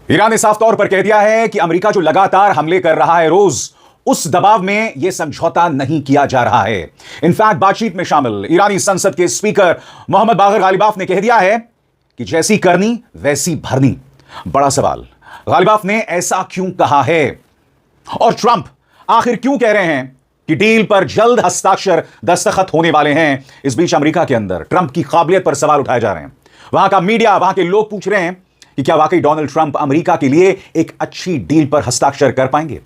Iran ने साफ तौर पर कह दिया है कि अमेरिका जो लगातार हमले कर रहा है रोज, उस दबाव में यह समझौता नहीं किया जा रहा है। इनफैक्ट बातचीत में शामिल ईरानी संसद के स्पीकर मोहम्मद बागर गालिबाफ ने कह दिया है कि जैसी करनी वैसी भरनी। बड़ा सवाल, गालिबाफ ने ऐसा क्यों कहा है और ट्रंप आखिर क्यों कह रहे हैं कि डील पर जल्द हस्ताक्षर दस्तखत होने वाले हैं। इस बीच अमेरिका के अंदर ट्रंप की काबिलियत पर सवाल उठाए जा रहे हैं। वहां का मीडिया, वहां के लोग पूछ रहे हैं कि क्या वाकई डोनाल्ड ट्रंप अमेरिका के लिए एक अच्छी डील पर हस्ताक्षर कर पाएंगे।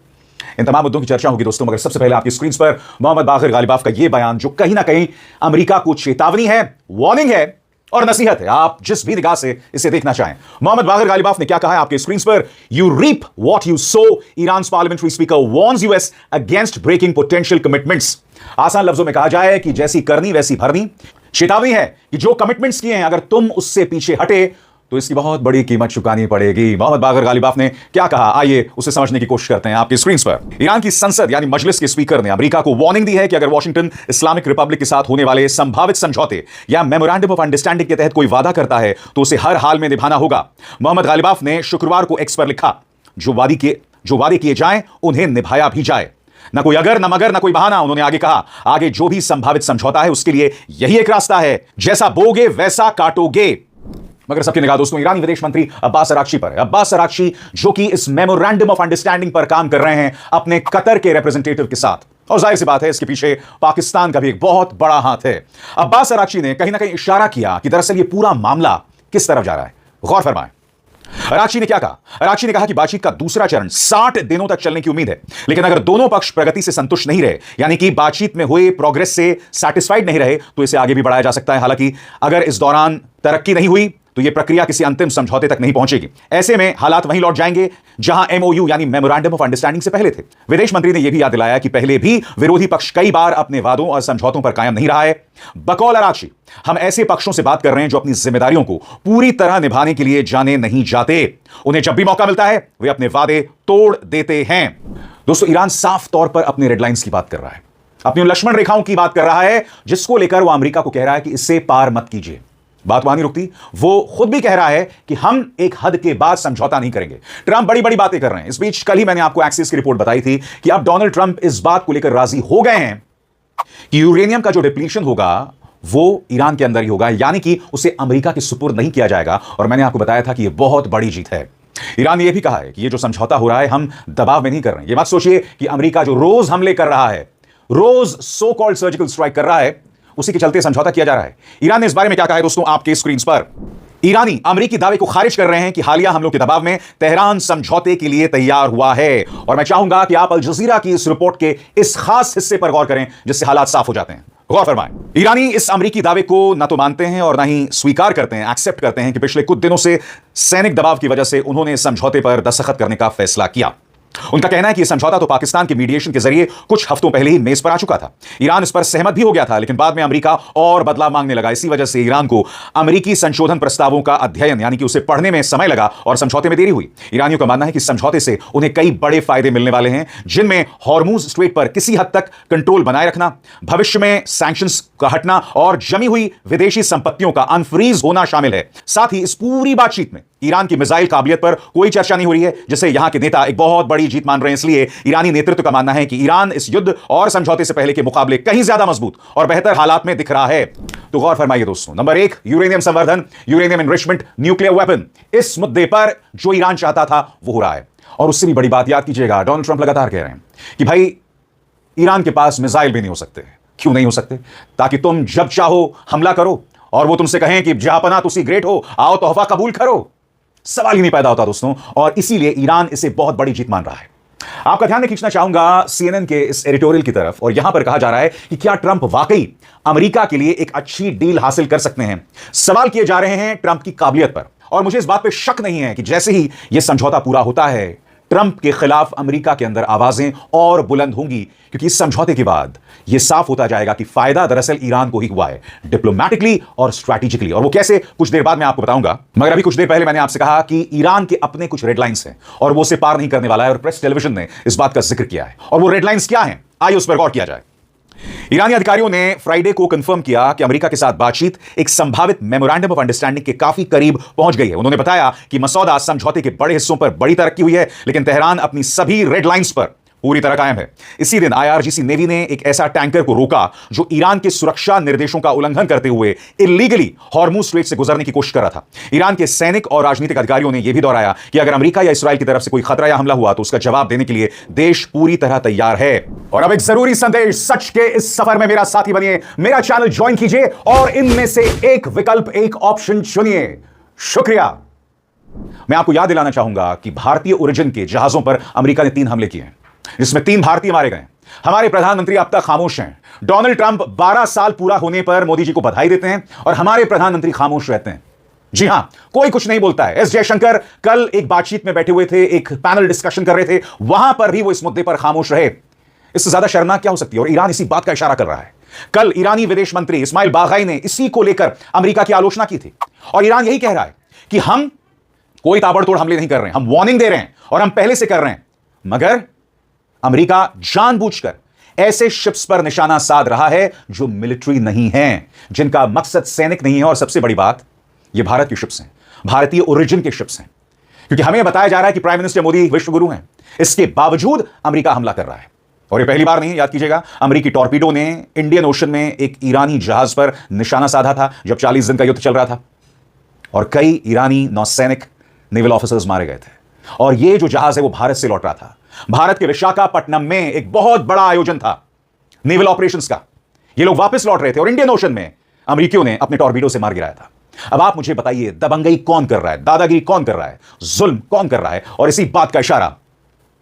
इन तमाम मुद्दों की चर्चा होगी दोस्तों, मगर सबसे पहले आपकी स्क्रीन पर मोहम्मद बागर गालिबाफ का यह बयान जो कहीं ना कहीं अमेरिका को चेतावनी है, वार्निंग है और नसीहत है। आप जिस भी निगाह से इसे देखना चाहें। मोहम्मद बागर गालिबाफ ने क्या कहा है आपके स्क्रीन पर, you reap what you sow, Iran parliamentary speaker warns US against breaking potential commitments. आसान लफ्जों में कहा जाए कि जैसी करनी वैसी भरनी। चेतावनी है कि जो कमिटमेंट्स किए हैं अगर तुम उससे पीछे हटे तो इसकी बहुत बड़ी कीमत चुकानी पड़ेगी। मोहम्मद बागर गालिबाफ ने क्या कहा, आइए उसे समझने की कोशिश करते हैं आपकी स्क्रीन पर। ईरान की संसद यानी मजलिस के स्पीकर ने अमेरिका को वार्निंग दी है कि अगर वॉशिंगटन इस्लामिक रिपब्लिक के साथ होने वाले संभावित समझौते या मेमोरेंडम ऑफ अंडरस्टैंडिंग के तहत कोई वादा करता है तो उसे हर हाल में निभाना होगा। मोहम्मद गालिबाफ ने शुक्रवार को एक्स पर लिखा, जो वादे किए जाएं उन्हें निभाया भी जाए, ना कोई अगर, ना मगर, ना कोई बहाना। उन्होंने आगे कहा, आगे जो भी संभावित समझौता है उसके लिए यही एक रास्ता है, जैसा बोगे वैसा काटोगे। मगर सबकी निगाह दोस्तों ईरानी विदेश मंत्री अब्बास अराक्ची पर है। अब्बास अराक्ची जो कि इस मेमोरेंडम ऑफ अंडरस्टैंडिंग पर काम कर रहे हैं अपने कतर के रिप्रेजेंटेटिव के साथ, और जाहिर सी बात है इसके पीछे पाकिस्तान का भी एक बहुत बड़ा हाथ है। अब्बास अराक्ची ने कहीं ना कहीं इशारा किया कि दरअसल ये पूरा मामला किस तरफ जा रहा है। गौर फरमाएं, अराक्ची ने क्या कहा। अराक्ची ने कहा कि बातचीत का दूसरा चरण 60 दिनों तक चलने की उम्मीद है, लेकिन अगर दोनों पक्ष प्रगति से संतुष्ट नहीं रहे, यानी कि बातचीत में हुए प्रोग्रेस से सैटिस्फाइड नहीं रहे, तो इसे आगे भी बढ़ाया जा सकता है। हालांकि अगर इस दौरान तरक्की नहीं हुई तो यह प्रक्रिया किसी अंतिम समझौते तक नहीं पहुंचेगी। ऐसे में हालात वहीं लौट जाएंगे जहां एमओयू यानी मेमोरेंडम ऑफ अंडरस्टैंडिंग से पहले थे। विदेश मंत्री ने यह भी याद दिलाया कि पहले भी विरोधी पक्ष कई बार अपने वादों और समझौतों पर कायम नहीं रहा है। बकौल अराक्ची, हम ऐसे पक्षों से बात कर रहे हैं जो अपनी जिम्मेदारियों को पूरी तरह निभाने के लिए जाने नहीं जाते। उन्हें जब भी मौका मिलता है वे अपने वादे तोड़ देते हैं। दोस्तों ईरान साफ तौर पर अपने रेडलाइंस की बात कर रहा है, अपनी लक्ष्मण रेखाओं की बात कर रहा है, जिसको लेकर वो अमेरिका को कह रहा है कि इससे पार मत कीजिए। बात वहां नहीं रुकती, वो खुद भी कह रहा है कि हम एक हद के बाद समझौता नहीं करेंगे। ट्रंप बड़ी बड़ी बातें कर रहे हैं। इस बीच कल ही मैंने आपको एक्सिस की रिपोर्ट बताई थी कि अब डोनाल्ड ट्रंप इस बात को लेकर राजी हो गए हैं कि यूरेनियम का जो डिप्लीशन होगा वो ईरान के अंदर ही होगा, यानी कि उसे अमेरिका के सुपुर्द नहीं किया जाएगा। और मैंने आपको बताया था कि यह बहुत बड़ी जीत है। ईरान ने यह भी कहा है कि यह जो समझौता हो रहा है हम दबाव में नहीं कर रहे हैं। यह मत सोचिए कि अमेरिका जो रोज हमले कर रहा है, रोज सो कॉल्ड सर्जिकल स्ट्राइक कर रहा है, उसी के चलते समझौता किया जा रहा है। ईरान ने इस बारे में क्या कहा है दोस्तों आपके स्क्रीन पर। ईरानी अमेरिकी दावे को खारिज कर रहे हैं कि हालिया हमलों के दबाव में तेहरान समझौते के लिए तैयार हुआ है। और मैं चाहूंगा कि आप अल जजीरा की इस रिपोर्ट के इस खास हिस्से पर गौर करें जिससे हालात साफ हो जाते हैं। गौर फरमाएं, ईरानी इस अमेरिकी दावे को न तो मानते हैं और न ही स्वीकार करते हैं, एक्सेप्ट करते हैं कि पिछले कुछ दिनों से सैनिक दबाव की वजह से उन्होंने इस समझौते पर दस्तखत करने का फैसला किया। उनका कहना है कि यह समझौता तो पाकिस्तान के मीडिएशन के जरिए कुछ हफ्तों पहले ही मेज पर आ चुका था। ईरान इस पर सहमत भी हो गया था, लेकिन बाद में अमेरिका और बदलाव मांगने लगा। इसी वजह से ईरान को अमेरिकी संशोधन प्रस्तावों का अध्ययन यानी कि उसे पढ़ने में समय लगा और समझौते में देरी हुई। ईरानियों का मानना है कि समझौते से उन्हें कई बड़े फायदे मिलने वाले हैं, जिनमें हॉर्मुज स्ट्रेट पर किसी हद तक कंट्रोल बनाए रखना, भविष्य में सैंक्शंस का हटना और जमी हुई विदेशी संपत्तियों का अनफ्रीज होना शामिल है। साथ ही इस पूरी बातचीत में ईरान की मिसाइल काबिलियत पर कोई चर्चा नहीं हो रही है, जिसे यहां के नेता एक बहुत बड़ी जीत मान रहे हैं। इसलिए ईरानी नेतृत्व का मानना है कि ईरान इस युद्ध और समझौते से पहले के मुकाबले कहीं ज्यादा मजबूत और बेहतर हालात में दिख रहा है। तो गौर फरमाइए दोस्तों, नंबर 1 यूरेनियम संवर्धन, यूरेनियम एनरिचमेंट, न्यूक्लियर वेपन। इस मुद्दे पर जो ईरान चाहता था वो हो रहा है। और उससे भी बड़ी बात याद कीजिएगा, डोनाल्ड ट्रंप लगातार कह रहे हैं कि भाई ईरान के पास मिसाइल भी नहीं हो सकते। क्यों नहीं हो सकते? ताकि तुम जब चाहो हमला करो और वो तुमसे कहें कि जहापना तुसी ग्रेट हो, आओ तोहफा कबूल करो। सवाल ही नहीं पैदा होता दोस्तों, और इसीलिए ईरान इसे बहुत बड़ी जीत मान रहा है। आपका ध्यान में खींचना चाहूंगा सीएनएन के इस एडिटोरियल की तरफ, और यहां पर कहा जा रहा है कि क्या ट्रंप वाकई अमेरिका के लिए एक अच्छी डील हासिल कर सकते हैं। सवाल किए जा रहे हैं ट्रंप की काबिलियत पर, और मुझे इस बात पर शक नहीं है कि जैसे ही यह समझौता पूरा होता है ट्रंप के खिलाफ अमेरिका के अंदर आवाजें और बुलंद होंगी, क्योंकि इस समझौते के बाद यह साफ होता जाएगा कि फायदा दरअसल ईरान को ही हुआ है, डिप्लोमैटिकली और स्ट्रैटेजिकली। और वो कैसे, कुछ देर बाद मैं आपको बताऊंगा। मगर अभी कुछ देर पहले मैंने आपसे कहा कि ईरान के अपने कुछ रेडलाइंस हैं और वो उसे पार नहीं करने वाला है, और प्रेस टेलीविजन ने इस बात का जिक्र किया है। और वो रेडलाइंस क्या हैं, आइए उस पर गौर किया जाए। ईरानी अधिकारियों ने फ्राइडे को कंफर्म किया कि अमेरिका के साथ बातचीत एक संभावित मेमोरेंडम ऑफ अंडरस्टैंडिंग के काफी करीब पहुंच गई है। उन्होंने बताया कि मसौदा समझौते के बड़े हिस्सों पर बड़ी तरक्की हुई है, लेकिन तेहरान अपनी सभी रेड लाइंस पर पूरी तरह कायम है। इसी दिन IRGC नेवी ने एक ऐसा टैंकर को रोका जो ईरान के सुरक्षा निर्देशों का उल्लंघन करते हुए इलीगली हॉर्मुज स्ट्रेट से गुजरने की कोशिश कर रहा था। ईरान के सैनिक और राजनीतिक अधिकारियों ने यह भी दोहराया कि अगर अमेरिका या इस्राएल की तरफ से कोई खतरा या हमला हुआ तो उसका जवाब देने के लिए देश पूरी तरह तैयार है। और अब एक जरूरी संदेश, सच के इस सफर में मेरा साथी बनिए, मेरा चैनल ज्वाइन कीजिए और इनमें से एक विकल्प, एक ऑप्शन चुनिए। शुक्रिया। मैं आपको याद दिलाना चाहूंगा कि भारतीय ओरिजिन के जहाजों पर अमेरिका ने 3 हमले किए हैं, जिसमें 3 भारतीय मारे गए। हमारे प्रधानमंत्री अब तक खामोश हैं। डोनाल्ड ट्रंप 12 साल पूरा होने पर मोदी जी को बधाई देते हैं और हमारे प्रधानमंत्री खामोश रहते हैं। जी हां, कोई कुछ नहीं बोलता है। एस जयशंकर कल एक बातचीत में बैठे हुए थे, एक पैनल डिस्कशन कर रहे थे, वहां पर भी वो इस मुद्दे पर खामोश रहे। इससे ज्यादा शर्मनाक क्या हो सकती है? और ईरान इसी बात का इशारा कर रहा है। कल ईरानी विदेश मंत्री इस्माइल बागाई ने इसी को लेकर अमेरिका की आलोचना की थी और ईरान यही कह रहा है कि हम कोई ताबड़तोड़ हमले नहीं कर रहे हैं, हम वार्निंग दे रहे हैं और हम पहले से कर रहे हैं। मगर अमेरिका जानबूझकर ऐसे शिप्स पर निशाना साध रहा है जो मिलिट्री नहीं हैं, जिनका मकसद सैनिक नहीं है। और सबसे बड़ी बात, ये भारत की शिप्स हैं, भारतीय ओरिजिन के शिप्स हैं, क्योंकि हमें बताया जा रहा है कि प्राइम मिनिस्टर मोदी विश्वगुरु हैं। इसके बावजूद अमेरिका हमला कर रहा है। और ये पहली बार नहीं, याद कीजिएगा, अमेरिकी टॉर्पीडो ने इंडियन ओशन में एक ईरानी जहाज पर निशाना साधा था जब 40 दिन का युद्ध चल रहा था और कई ईरानी नौसैनिक नेवल ऑफिसर्स मारे गए थे। और ये जो जहाज है वो भारत से लौट रहा था। भारत के विशाखापट्टनम में एक बहुत बड़ा आयोजन था नेवल ऑपरेशंस का। ये लोग वापस लौट रहे थे और इंडियन ओशन में अमेरिकियों ने अपने टॉर्पीडो से मार गिराया था। अब आप मुझे बताइए, दबंगई कौन कर रहा है, दादागिरी कौन कर रहा है, जुल्म कौन कर रहा है? और इसी बात का इशारा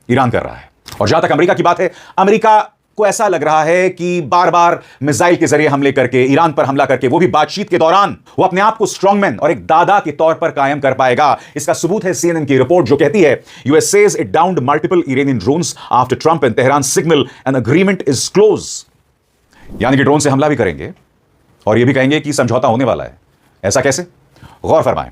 ईरान कर रहा है। और जहां तक अमेरिका की बात है, अमेरिका को ऐसा लग रहा है कि बार बार मिसाइल के जरिए हमले करके, ईरान पर हमला करके, वो भी बातचीत के दौरान, वो अपने आप को स्ट्रॉन्गमैन और एक दादा के तौर पर कायम कर पाएगा। इसका सबूत है CNN की रिपोर्ट जो कहती है US says it downed multiple Iranian drones after Trump and Tehran signal an agreement is close। यानी कि ड्रोन से हमला भी करेंगे और ये भी कहेंगे कि समझौता होने वाला है। ऐसा कैसे? गौर फरमाएं।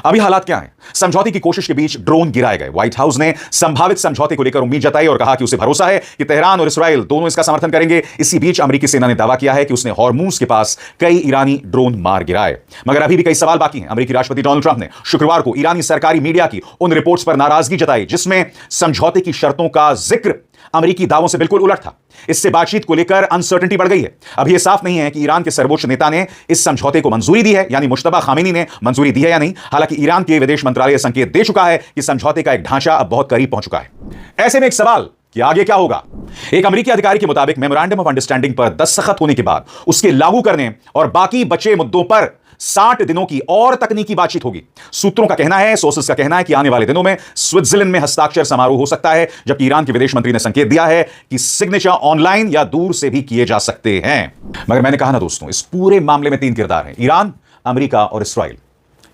अभी हालात क्या हैं? समझौते की कोशिश के बीच ड्रोन गिराए गए। व्हाइट हाउस ने संभावित समझौते को लेकर उम्मीद जताई और कहा कि उसे भरोसा है कि तेहरान और इस्राएल दोनों इसका समर्थन करेंगे। इसी बीच अमेरिकी सेना ने दावा किया है कि उसने हॉर्मुज के पास कई ईरानी ड्रोन मार गिराए। मगर अभी भी कई सवाल बाकी हैं। अमेरिकी राष्ट्रपति डोनाल्ड ट्रंप ने शुक्रवार को ईरानी सरकारी मीडिया की उन रिपोर्ट्स पर नाराजगी जताई जिसमें समझौते की शर्तों का जिक्र अमेरिकी दावों से बिल्कुल उलट था। इससे बातचीत को लेकर अनसर्टेनिटी बढ़ गई है। अब यह साफ नहीं है कि ईरान के सर्वोच्च नेता ने इस समझौते को मंजूरी दी है, यानी मुश्तबा खामेनी ने मंजूरी दी है या नहीं। हालांकि ईरान के विदेश मंत्रालय संकेत दे चुका है कि समझौते का एक ढांचा अब बहुत करीब पहुंच चुका है। ऐसे में एक सवाल कि आगे क्या होगा? एक अमेरिकी अधिकारी के मुताबिक मेमोरेंडम ऑफ अंडरस्टैंडिंग पर दस्तखत होने के बाद उसके लागू करने और बाकी बचे मुद्दों पर 60 दिनों की और तकनीकी बातचीत होगी। सूत्रों का कहना है, सोर्सेस का कहना है कि आने वाले दिनों में स्विट्जरलैंड में हस्ताक्षर समारोह हो सकता है, जबकि ईरान के विदेश मंत्री ने संकेत दिया है कि सिग्नेचर ऑनलाइन या दूर से भी किए जा सकते हैं। मगर मैंने कहा ना दोस्तों, इस पूरे मामले में 3 किरदार हैं, ईरान, अमेरिका और इस्राएल।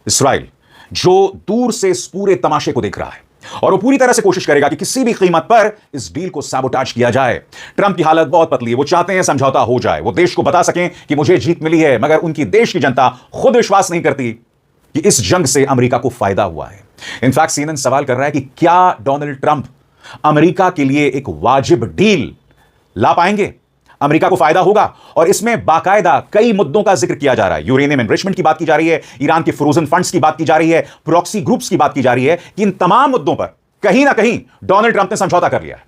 इस्राएल जो दूर से इस पूरे तमाशे को देख रहा है और वो पूरी तरह से कोशिश करेगा कि किसी भी कीमत पर इस डील को सैबोटाज किया जाए। ट्रंप की हालत बहुत पतली है, वो चाहते हैं समझौता हो जाए, वो देश को बता सकें कि मुझे जीत मिली है, मगर उनकी देश की जनता खुद विश्वास नहीं करती कि इस जंग से अमेरिका को फायदा हुआ है। इनफैक्ट CNN सवाल कर रहा है कि क्या डोनाल्ड ट्रंप अमेरिका के लिए एक वाजिब डील ला पाएंगे? अमेरिका को फायदा होगा? और इसमें बाकायदा कई मुद्दों का जिक्र किया जा रहा है। यूरेनियम एनरिचमेंट की बात की जा रही है, ईरान के फ्रोजन फंड्स की बात की जा रही है, प्रॉक्सी ग्रुप्स की बात की जा रही है कि इन तमाम मुद्दों पर कहीं ना कहीं डोनाल्ड ट्रंप ने समझौता कर लिया है।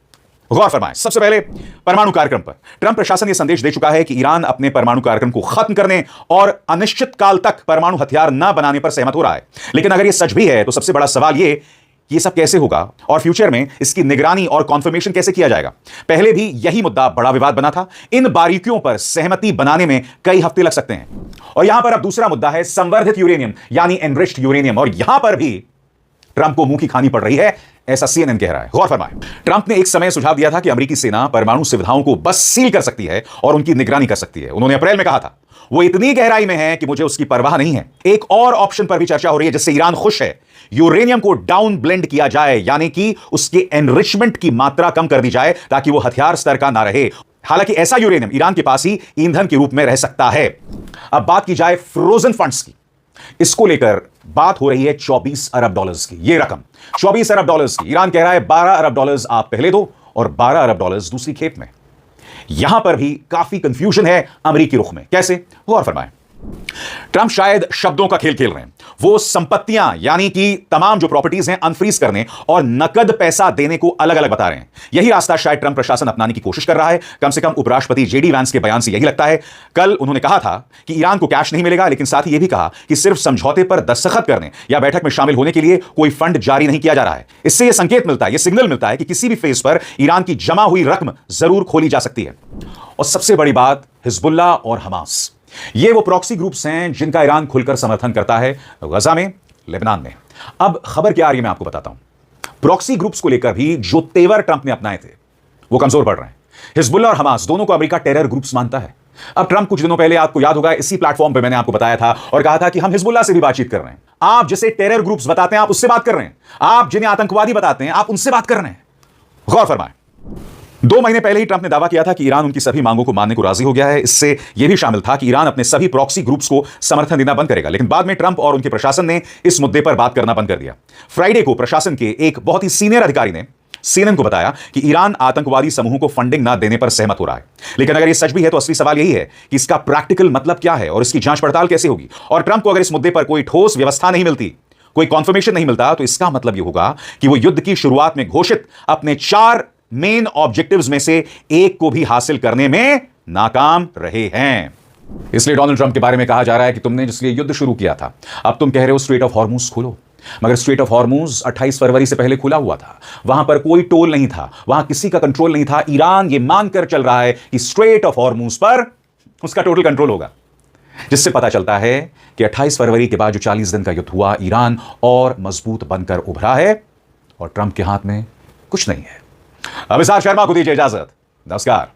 गौर फरमाएं। सबसे पहले परमाणु कार्यक्रम पर ट्रंप प्रशासन यह संदेश दे चुका है कि ईरान अपने परमाणु कार्यक्रम को खत्म करने और अनिश्चित काल तक परमाणु हथियार न बनाने पर सहमत हो रहा है। लेकिन अगर यह सच भी है तो सबसे बड़ा सवाल ये सब कैसे होगा और फ्यूचर में इसकी निगरानी और कॉन्फर्मेशन कैसे किया जाएगा? पहले भी यही मुद्दा बड़ा विवाद बना था। इन बारीकियों पर सहमति बनाने में कई हफ्ते लग सकते हैं। और यहां पर अब दूसरा मुद्दा है संवर्धित यूरेनियम यानी एनरिच्ड यूरेनियम, और यहां पर भी ट्रंप को मुंह की खानी पड़ रही है, ऐसा CNN कह रहा है। गौर फरमाएं। ट्रंप ने एक समय सुझाव दिया था कि अमेरिकी सेना परमाणु सुविधाओं को बस सील कर सकती है और उनकी निगरानी कर सकती है। उन्होंने अप्रैल में कहा था वो इतनी गहराई में है कि मुझे उसकी परवाह नहीं है। एक और ऑप्शन पर भी चर्चा हो रही है जिससे ईरान खुश है। यूरेनियम को डाउन ब्लेंड किया जाए, यानी कि उसके एनरिचमेंट की मात्रा कम कर दी जाए ताकि वो हथियार स्तर का ना रहे। हालांकि ऐसा यूरेनियम ईरान के पास ही ईंधन के रूप में रह सकता है। अब बात की जाए फ्रोजन फंड्स की। इसको लेकर बात हो रही है $24 अरब की। यह रकम $24 अरब की। ईरान कह रहा है $12 अरब आप पहले दो और $12 अरब दूसरी खेप में। यहां पर भी काफी कंफ्यूजन है अमेरिकी रुख में। कैसे? गौर फरमाएं। ट्रंप शायद शब्दों का खेल खेल रहे हैं। वो संपत्तियां यानी कि तमाम जो प्रॉपर्टीज हैं अनफ्रीज करने और नकद पैसा देने को अलग अलग बता रहे हैं। यही रास्ता शायद ट्रंप प्रशासन अपनाने की कोशिश कर रहा है। कम से कम उपराष्ट्रपति जेडी वैंस के बयान से यही लगता है। कल उन्होंने कहा था कि ईरान को कैश नहीं मिलेगा, लेकिन साथ ही यह भी कहा कि सिर्फ समझौते पर दस्तखत करने या बैठक में शामिल होने के लिए कोई फंड जारी नहीं किया जा रहा है। इससे यह संकेत मिलता है, यह सिग्नल मिलता है कि किसी भी फेज पर ईरान की जमा हुई रकम जरूर खोली जा सकती है। और सबसे बड़ी बात, हिजबुल्लाह और हमास, ये वो प्रॉक्सी ग्रुप्स हैं जिनका ईरान खुलकर समर्थन करता है गजा में, लेबनान में। अब खबर क्या आ रही है मैं आपको बताता हूं। प्रॉक्सी ग्रुप्स को लेकर भी जो तेवर ट्रंप ने अपनाए थे वो कमजोर पड़ रहे हैं। हिजबुल्लाह और हमास दोनों को अमेरिका टेरर ग्रुप्स मानता है। अब ट्रंप कुछ दिनों पहले, आपको याद होगा, इसी प्लेटफॉर्म पे मैंने आपको बताया था और कहा था कि हम हिजबुल्लाह से भी बातचीत कर रहे हैं। आप जिसे टेरर ग्रुप्स बताते हैं आप उससे बात कर रहे हैं, आप जिन्हें आतंकवादी बताते हैं आप उनसे बात कर रहे हैं। गौर फरमाएं, 2 महीने पहले ही ट्रंप ने दावा किया था कि ईरान उनकी सभी मांगों को मानने को राजी हो गया है। इससे यह भी शामिल था कि ईरान अपने सभी प्रॉक्सी ग्रुप्स को समर्थन देना बंद करेगा। लेकिन बाद में ट्रंप और उनके प्रशासन ने इस मुद्दे पर बात करना बंद कर दिया। फ्राइडे को प्रशासन के एक बहुत ही सीनियर अधिकारी ने सीएनएन को बताया कि ईरान आतंकवादी समूहों को फंडिंग न देने पर सहमत हो रहा है। लेकिन अगर यह सच भी है तो असली सवाल यही है कि इसका प्रैक्टिकल मतलब क्या है और इसकी जांच पड़ताल कैसे होगी। और ट्रंप को अगर इस मुद्दे पर कोई ठोस व्यवस्था नहीं मिलती, कोई कॉन्फर्मेशन नहीं मिलता, तो इसका मतलब यह होगा कि वो युद्ध की शुरुआत में घोषित अपने 4 मेन ऑब्जेक्टिव्स में से एक को भी हासिल करने में नाकाम रहे हैं। इसलिए डोनाल्ड ट्रंप के बारे में कहा जा रहा है कि तुमने जिसलिए युद्ध शुरू किया था, अब तुम कह रहे हो स्ट्रेट ऑफ हॉर्मुज खोलो। मगर स्ट्रेट ऑफ हॉर्मुज 28 फरवरी से पहले खुला हुआ था। वहां पर कोई टोल नहीं था, वहां किसी का कंट्रोल नहीं था। ईरान यह मानकर चल रहा है कि स्ट्रेट ऑफ हॉर्मुज पर उसका टोटल कंट्रोल होगा, जिससे पता चलता है कि 28 फरवरी के बाद जो 40 दिन का युद्ध हुआ, ईरान और मजबूत बनकर उभरा है और ट्रंप के हाथ में कुछ नहीं है। अब इसार शर्मा को दीजिए इजाजत। नमस्कार।